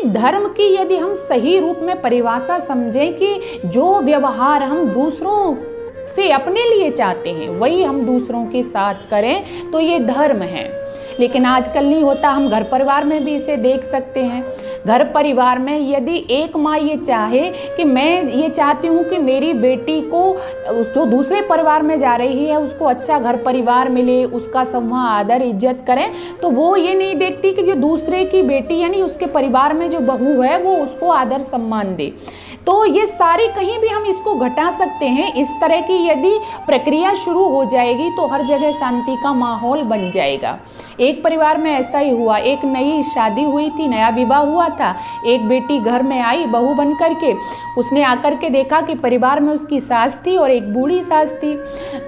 धर्म की यदि हम सही रूप में परिभाषा समझें कि जो व्यवहार हम दूसरों से अपने लिए चाहते हैं वही हम दूसरों के साथ करें तो ये धर्म है। लेकिन आजकल नहीं होता। हम घर परिवार में भी इसे देख सकते हैं। घर परिवार में यदि एक माँ ये चाहे कि मैं ये चाहती हूँ कि मेरी बेटी को जो दूसरे परिवार में जा रही है उसको अच्छा घर परिवार मिले, उसका सब वहाँ आदर इज्जत करें, तो वो ये नहीं देखती कि जो दूसरे की बेटी यानी उसके परिवार में जो बहू है वो उसको आदर सम्मान दे। तो ये सारी कहीं भी हम इसको घटा सकते हैं। इस तरह की यदि प्रक्रिया शुरू हो जाएगी तो हर जगह शांति का माहौल बन जाएगा। एक परिवार में ऐसा ही हुआ। एक नई शादी हुई थी, नया विवाह हुआ था। एक बेटी घर में आई बहू बन करके। उसने आकर के देखा कि परिवार में उसकी सास थी और एक बूढ़ी सास थी।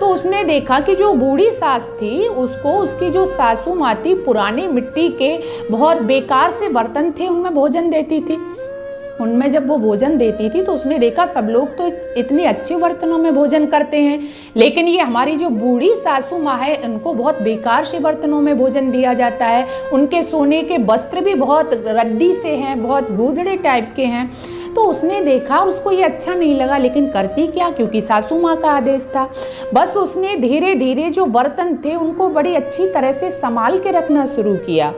तो उसने देखा कि जो बूढ़ी सास थी उसको उसकी जो सासू माँ थी पुरानी मिट्टी के बहुत बेकार से बर्तन थे उनमें भोजन देती थी। उनमें जब वो भोजन देती थी तो उसने देखा सब लोग तो इतने अच्छे बर्तनों में भोजन करते हैं, लेकिन ये हमारी जो बूढ़ी सासू माँ है उनको बहुत बेकार से बर्तनों में भोजन दिया जाता है। उनके सोने के वस्त्र भी बहुत रद्दी से हैं, बहुत गूदड़े टाइप के हैं। तो उसने देखा, उसको ये अच्छा नहीं लगा, लेकिन करती क्या, क्योंकि सासू माँ का आदेश था। बस उसने धीरे धीरे जो बर्तन थे उनको बड़ी अच्छी तरह से संभाल के रखना शुरू किया।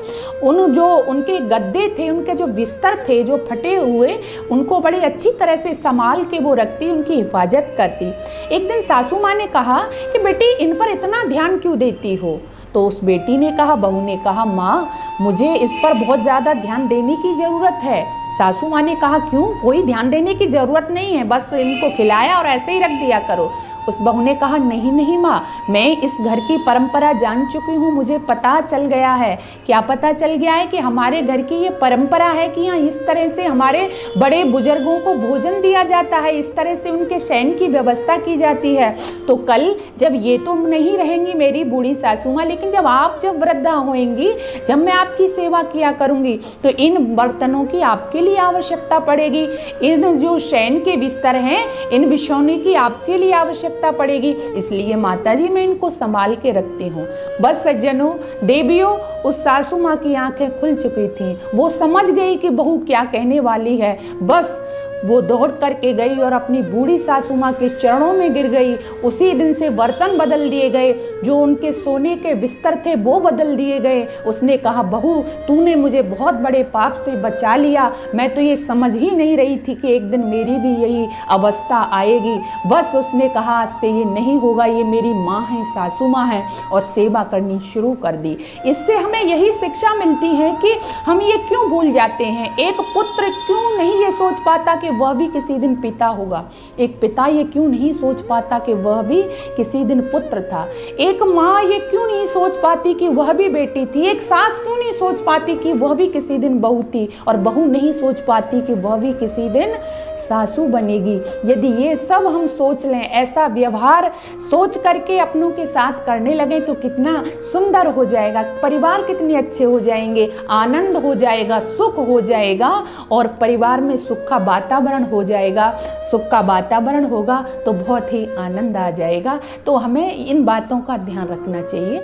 जो उनके गद्दे थे, उनके जो बिस्तर थे जो फटे हुए, उनको बड़ी अच्छी तरह से संभाल के वो रखती, उनकी हिफाजत करती। एक दिन सासू माँ ने कहा कि बेटी इन पर इतना ध्यान क्यों देती हो। तो उस बेटी ने कहा, बहू ने कहा, माँ मुझे इस पर बहुत ज़्यादा ध्यान देने की ज़रूरत है। सासू माँ ने कहा, क्यों, कोई ध्यान देने की ज़रूरत नहीं है, बस इनको खिलाया और ऐसे ही रख दिया करो। उस बहू ने कहा, नहीं नहीं माँ, मैं इस घर की परंपरा जान चुकी हूँ, मुझे पता चल गया है। क्या पता चल गया है कि हमारे घर की ये परंपरा है कि यहाँ इस तरह से हमारे बड़े बुजुर्गों को भोजन दिया जाता है, इस तरह से उनके शयन की व्यवस्था की जाती है। तो कल जब ये तो नहीं रहेंगी मेरी बूढ़ी सासू माँ, लेकिन जब वृद्धा होएंगी, जब मैं आपकी सेवा किया करूँगी, तो इन बर्तनों की आपके लिए आवश्यकता पड़ेगी, इन जो शयन के बिस्तर हैं इन बिछौने की आपके लिए आवश्यकता पड़ेगी। इसलिए माताजी मैं इनको संभाल के रखती हूँ। बस सज्जनों, देवियों, उस सासू माँ की आंखें खुल चुकी थीं। वो समझ गई कि बहू क्या कहने वाली है। बस वो दौड़ करके गई और अपनी बूढ़ी सासू माँ के चरणों में गिर गई। उसी दिन से बर्तन बदल दिए गए, जो उनके सोने के बिस्तर थे वो बदल दिए गए। उसने कहा, बहू तूने मुझे बहुत बड़े पाप से बचा लिया, मैं तो ये समझ ही नहीं रही थी कि एक दिन मेरी भी यही अवस्था आएगी। बस उसने कहा, आज से ये नहीं होगा, ये मेरी माँ है, सासू माँ है, और सेवा करनी शुरू कर दी। इससे हमें यही शिक्षा मिलती है कि हम ये क्यों भूल जाते हैं। एक पुत्र क्यों नहीं ये सोच पाता कि वह भी किसी दिन पिता होगा। एक पिता ये क्यों नहीं सोच पाता कि वह भी किसी दिन पुत्र था। एक माँ ये क्यों नहीं सोच पाती कि वह भी बेटी थी। एक सास क्यों नहीं सोच पाती कि वह भी किसी दिन बहू थी, और बहू नहीं सोच पाती कि वह भी किसी दिन सासू बनेगी। यदि ये सब हम सोच लें, ऐसा व्यवहार सोच करके अपनों के साथ करने लगे, तो कितना सुंदर हो जाएगा, परिवार कितने अच्छे हो जाएंगे, आनंद हो जाएगा, सुख हो जाएगा, और परिवार में सुख का वातावरण हो जाएगा। सुख का वातावरण होगा तो बहुत ही आनंद आ जाएगा। तो हमें इन बातों का ध्यान रखना चाहिए।